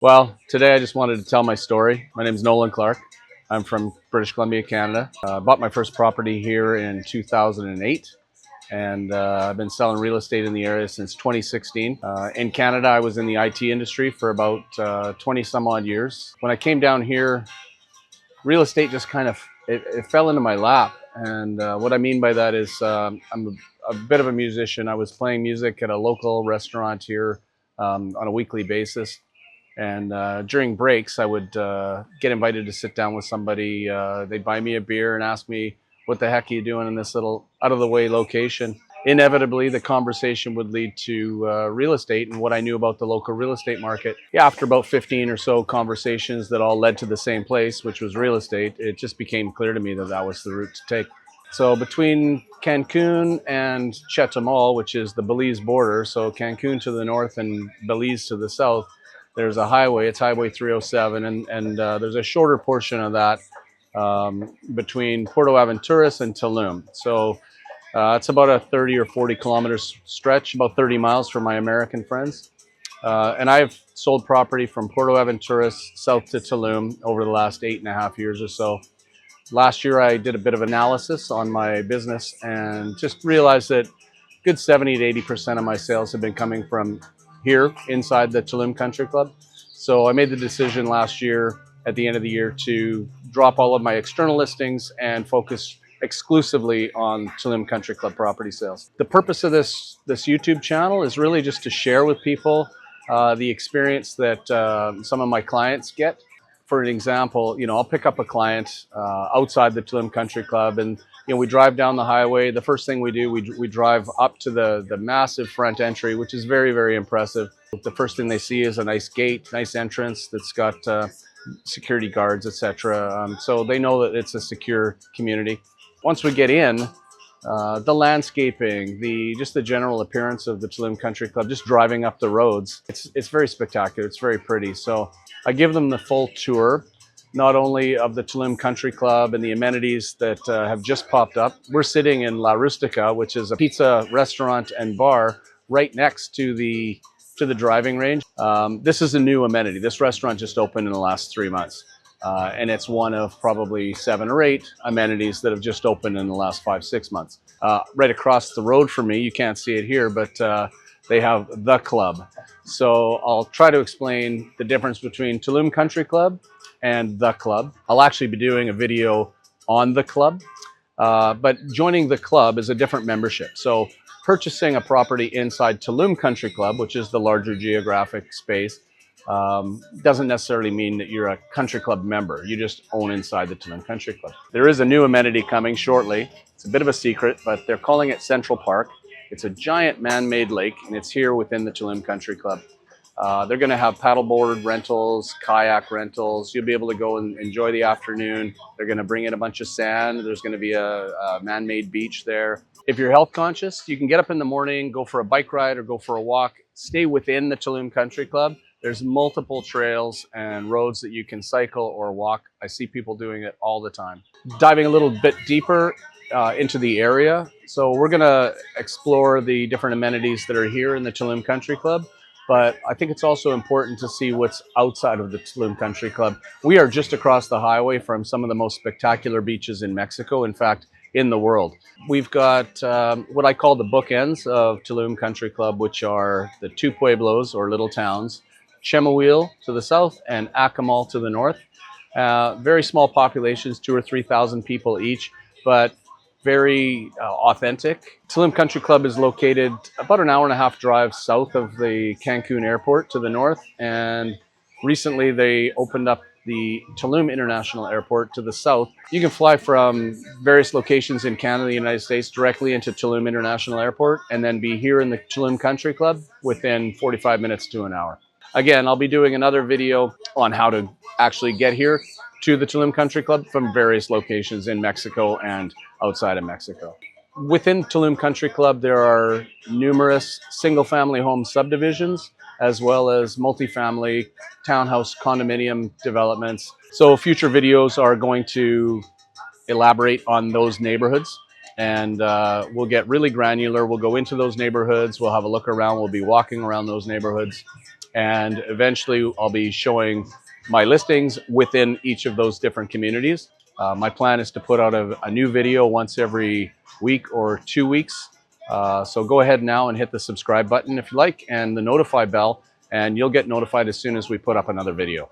Well, today I just wanted to tell my story. My name is Nolan Clark. I'm from British Columbia, Canada. I bought my first property here in 2008, and I've been selling real estate in the area since 2016. In Canada, I was in the IT industry for about 20 some odd years. When I came down here, real estate just kind of it fell into my lap. And what I mean by that is I'm a bit of a musician. I was playing music at a local restaurant here on a weekly basis. And during breaks, I would get invited to sit down with somebody. They'd buy me a beer and ask me, "What the heck are you doing in this little out-of-the-way location?" Inevitably, the conversation would lead to real estate and what I knew about the local real estate market. Yeah, after about 15 or so conversations that all led to the same place, which was real estate, it just became clear to me that that was the route to take. So between Cancun and Chetumal, which is the Belize border, so Cancun to the north and Belize to the south, there's a highway. It's Highway 307, and there's a shorter portion of that between Puerto Aventuras and Tulum. So it's about a 30 or 40 kilometers stretch, about 30 miles for my American friends. And I've sold property from Puerto Aventuras south to Tulum over the last 8.5 years or so. Last year, I did a bit of analysis on my business and just realized that good 70 to 80% of my sales have been coming from here inside the Tulum Country Club. So I made the decision last year at the end of the year to drop all of my external listings and focus exclusively on Tulum Country Club property sales. The purpose of this YouTube channel is really just to share with people the experience that some of my clients get. For an example, I'll pick up a client outside the Tulum Country Club, and we drive down the highway. The first thing we do, we drive up to the massive front entry, which is very, very impressive. The first thing they see is a nice gate, nice entrance that's got security guards, etc. So they know that it's a secure community. Once we get in, the landscaping, just the general appearance of the Tulum Country Club, just driving up the roads, it's very spectacular. It's very pretty. So I give them the full tour, not only of the Tulum Country Club and the amenities that have just popped up. We're sitting in La Rustica, which is a pizza restaurant and bar right next to the driving range. This is a new amenity. This restaurant just opened in the last 3 months. And it's one of probably 7 or 8 amenities that have just opened in the last 5-6 months. Right across the road from me, you can't see it here, but they have The Club. So I'll try to explain the difference between Tulum Country Club and The Club. I'll actually be doing a video on The Club, but joining The Club is a different membership. So purchasing a property inside Tulum Country Club, which is the larger geographic space, doesn't necessarily mean that you're a country club member. You just own inside the Tulum Country Club. There is a new amenity coming shortly. It's a bit of a secret, but they're calling it Central Park. It's a giant man-made lake, and it's here within the Tulum Country Club. They're going to have paddleboard rentals, kayak rentals. You'll be able to go and enjoy the afternoon. They're going to bring in a bunch of sand. There's going to be a man-made beach there. If you're health conscious, you can get up in the morning, go for a bike ride or go for a walk. Stay within the Tulum Country Club. There's multiple trails and roads that you can cycle or walk. I see people doing it all the time. Diving a little bit deeper into the area. So we're going to explore the different amenities that are here in the Tulum Country Club. But I think it's also important to see what's outside of the Tulum Country Club. We are just across the highway from some of the most spectacular beaches in Mexico, in fact, in the world. We've got what I call the bookends of Tulum Country Club, which are the 2 pueblos or little towns, Chemuil to the south and Acamal to the north. Very small populations, 2,000 or 3,000 people each, but very authentic. Tulum Country Club is located about an hour-and-a-half drive south of the Cancun airport to the north, and recently they opened up the Tulum International Airport to the south. You can fly from various locations in Canada and the United States directly into Tulum International Airport and then be here in the Tulum Country Club within 45 minutes to an hour. Again, I'll be doing another video on how to actually get here to the Tulum Country Club from various locations in Mexico and outside of Mexico. Within Tulum Country Club, there are numerous single-family home subdivisions, as well as multifamily townhouse condominium developments. So future videos are going to elaborate on those neighborhoods, and we'll get really granular. We'll go into those neighborhoods. We'll have a look around. We'll be walking around those neighborhoods. and eventually I'll be showing my listings within each of those different communities. My plan is to put out a new video once every week or 2 weeks. So go ahead now and hit the subscribe button if you like, and the notify bell, and you'll get notified as soon as we put up another video.